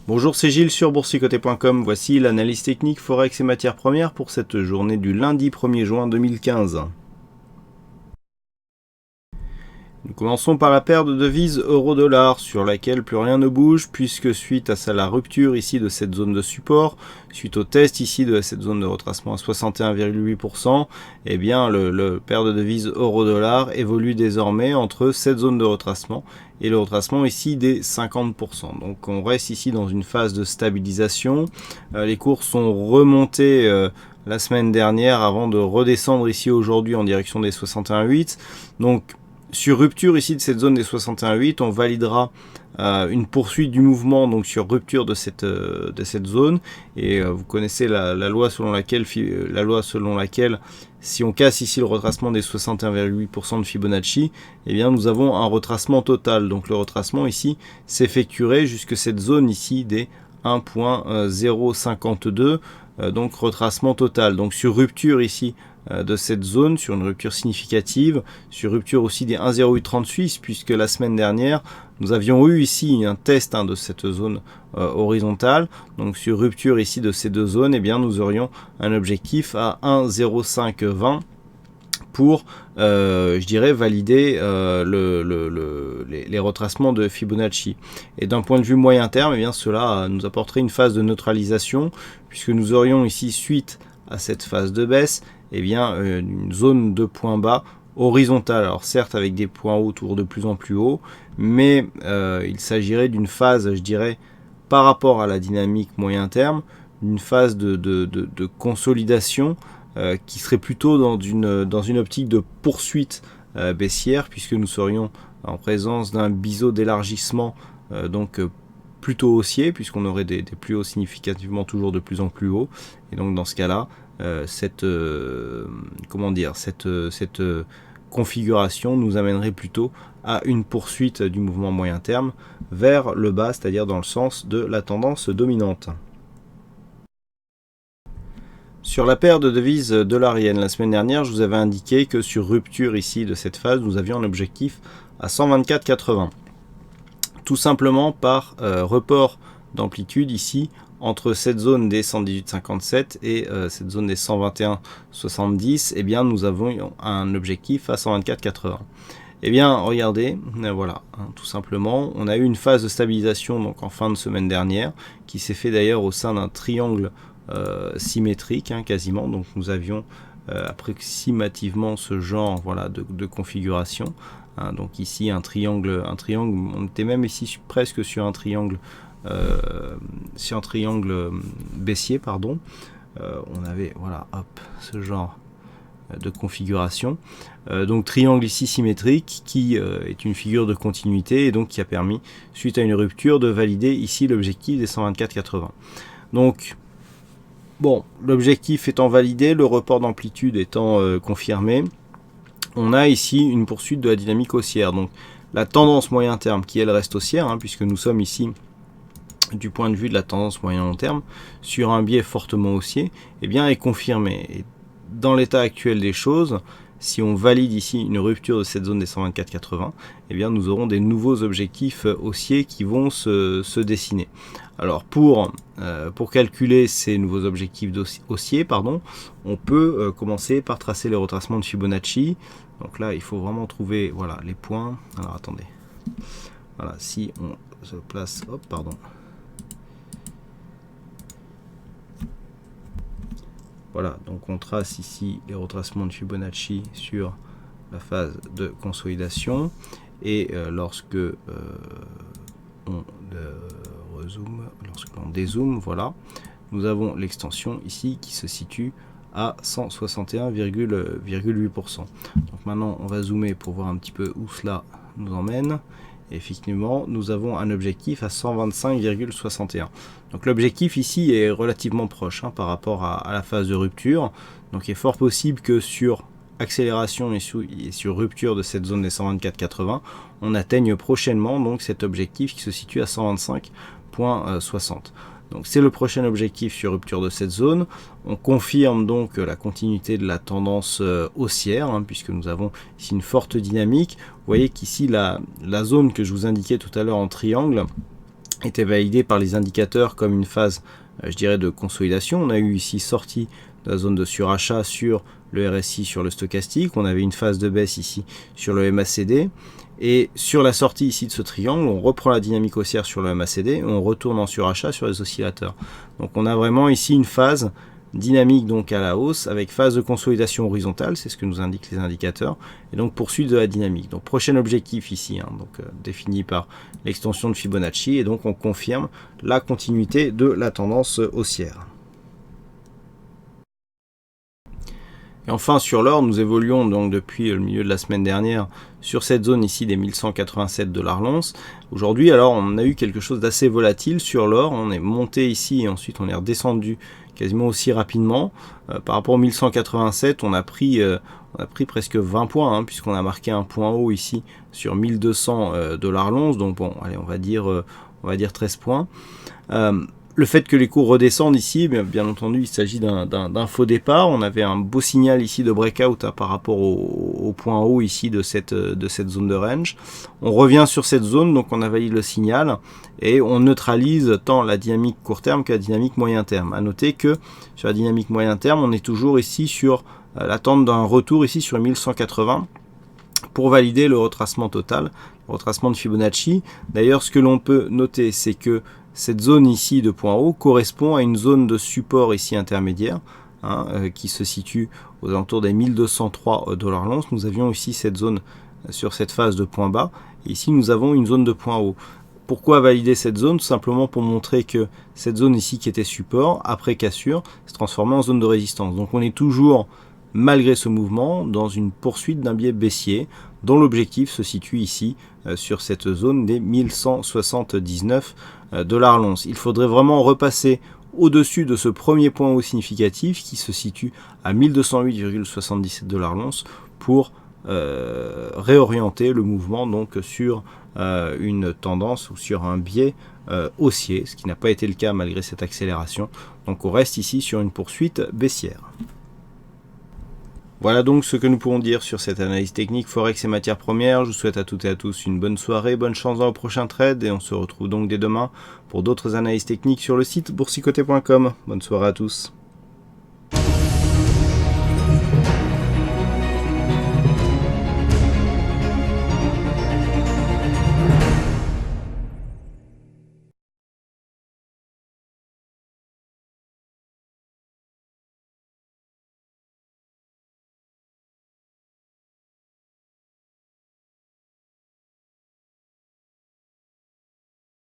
Bonjour, c'est Gilles sur boursicoté.com. Voici l'analyse technique Forex et matières premières pour cette journée du lundi 1er juin 2015. Nous commençons par la paire de devises euro-dollar sur laquelle plus rien ne bouge puisque suite à la rupture ici de cette zone de support, suite au test ici de cette zone de retracement à 61,8%, eh bien le paire de devises euro-dollar évolue désormais entre cette zone de retracement et le retracement ici des 50%. Donc on reste ici dans une phase de stabilisation. Les cours sont remontés la semaine dernière avant de redescendre ici aujourd'hui en direction des 61,8. Donc sur rupture ici de cette zone des 61,8, on validera une poursuite du mouvement donc sur rupture de cette zone. Et vous connaissez la loi selon laquelle si on casse ici le retracement des 61,8% de Fibonacci, eh bien nous avons un retracement total. Donc le retracement ici s'effectuerait jusque cette zone ici des 1.052, donc retracement total. Donc sur rupture ici de cette zone, sur une rupture significative, sur rupture aussi des 1,0836, puisque la semaine dernière nous avions eu ici un test de cette zone horizontale. Donc sur rupture ici de ces deux zones, eh bien nous aurions un objectif à 1,0520 pour, je dirais, valider les retracements de Fibonacci. Et d'un point de vue moyen terme, eh bien, cela nous apporterait une phase de neutralisation, puisque nous aurions ici, suite à cette phase de baisse, eh bien, une zone de points bas horizontale. Alors certes avec des points hauts toujours de plus en plus hauts, mais il s'agirait d'une phase, je dirais, par rapport à la dynamique moyen terme, une phase de consolidation qui serait plutôt dans une optique de poursuite baissière, puisque nous serions en présence d'un biseau d'élargissement donc plutôt haussier, puisqu'on aurait des plus hauts significativement toujours de plus en plus hauts. Et donc dans ce cas-là, cette configuration nous amènerait plutôt à une poursuite du mouvement moyen terme vers le bas, c'est-à-dire dans le sens de la tendance dominante. Sur la paire de devises dollar-yen, la semaine dernière, je vous avais indiqué que sur rupture ici de cette phase, nous avions un objectif à 124,80. Tout simplement par report d'amplitude ici entre cette zone des 118,57 et cette zone des 121,70, eh bien nous avons un objectif à 124,80. Eh bien regardez, voilà, tout simplement, on a eu une phase de stabilisation donc en fin de semaine dernière, qui s'est fait d'ailleurs au sein d'un triangle symétrique quasiment. Donc nous avions approximativement ce genre, voilà, de configuration. Donc ici un triangle, on était même ici presque sur un triangle baissier, pardon. On avait, voilà, hop, ce genre de configuration. Donc triangle ici symétrique qui est une figure de continuité et donc qui a permis, suite à une rupture, de valider ici l'objectif des 124,80. Donc bon, l'objectif étant validé, le report d'amplitude étant confirmé, on a ici une poursuite de la dynamique haussière. Donc la tendance moyen terme qui elle reste haussière, puisque nous sommes ici du point de vue de la tendance moyen long terme sur un biais fortement haussier, eh bien est confirmée. Et dans l'état actuel des choses, si on valide ici une rupture de cette zone des 124,80, eh bien nous aurons des nouveaux objectifs haussiers qui vont se dessiner. Alors pour calculer ces nouveaux objectifs haussiers, on peut commencer par tracer les retracements de Fibonacci. Donc là, il faut vraiment trouver, voilà, les points. Alors attendez. Voilà, si on se place, hop, pardon. Voilà, donc on trace ici les retracements de Fibonacci sur la phase de consolidation. Et lorsque on dézoome, voilà, nous avons l'extension ici qui se situe à 161,8%. Donc maintenant, on va zoomer pour voir un petit peu où cela nous emmène. Et effectivement, nous avons un objectif à 125,61. Donc l'objectif ici est relativement proche par rapport à la phase de rupture. Donc il est fort possible que sur accélération et sur rupture de cette zone des 124,80, on atteigne prochainement donc cet objectif qui se situe à 125,60. Donc c'est le prochain objectif sur rupture de cette zone. On confirme donc la continuité de la tendance haussière, puisque nous avons ici une forte dynamique. Vous voyez qu'ici la zone que je vous indiquais tout à l'heure en triangle, était validé par les indicateurs comme une phase, je dirais, de consolidation. On a eu ici sortie de la zone de surachat sur le RSI, sur le stochastique. On avait une phase de baisse ici sur le MACD. Et sur la sortie ici de ce triangle, on reprend la dynamique haussière sur le MACD et on retourne en surachat sur les oscillateurs. Donc on a vraiment ici une phase dynamique donc à la hausse avec phase de consolidation horizontale, c'est ce que nous indiquent les indicateurs, et donc poursuite de la dynamique. Donc prochain objectif ici, défini par l'extension de Fibonacci, et donc on confirme la continuité de la tendance haussière. Et enfin sur l'or, nous évoluons donc depuis le milieu de la semaine dernière sur cette zone ici des 1187 $ l'once. Aujourd'hui, alors on a eu quelque chose d'assez volatile sur l'or, on est monté ici et ensuite on est redescendu quasiment aussi rapidement. Par rapport au 1187, on a pris presque 20 points, puisqu'on a marqué un point haut ici sur 1200 $ l'once, donc bon, allez, on va dire 13 points. Le fait que les cours redescendent ici, bien entendu, il s'agit d'un faux départ. On avait un beau signal ici de breakout par rapport au point haut ici de cette zone de range. On revient sur cette zone, donc on a validé le signal et on neutralise tant la dynamique court terme que la dynamique moyen terme. À noter que sur la dynamique moyen terme, on est toujours ici sur l'attente d'un retour ici sur 1180 pour valider le retracement total, le retracement de Fibonacci. D'ailleurs, ce que l'on peut noter, c'est que cette zone ici de point haut correspond à une zone de support ici intermédiaire qui se situe aux alentours des 1203 $ l'once. Nous avions ici cette zone sur cette phase de point bas et ici nous avons une zone de point haut. Pourquoi valider cette zone? Tout simplement pour montrer que cette zone ici qui était support, après cassure, s'est transformée en zone de résistance. Donc on est toujours, malgré ce mouvement, dans une poursuite d'un biais baissier dont l'objectif se situe ici sur cette zone des 1179 $ l'once. Il faudrait vraiment repasser au-dessus de ce premier point haut significatif qui se situe à 1208,77 $ l'once pour réorienter le mouvement donc sur une tendance ou sur un biais haussier, ce qui n'a pas été le cas malgré cette accélération. Donc on reste ici sur une poursuite baissière. Voilà donc ce que nous pouvons dire sur cette analyse technique Forex et matières premières. Je vous souhaite à toutes et à tous une bonne soirée, bonne chance dans le prochain trade et on se retrouve donc dès demain pour d'autres analyses techniques sur le site boursicoté.com. Bonne soirée à tous.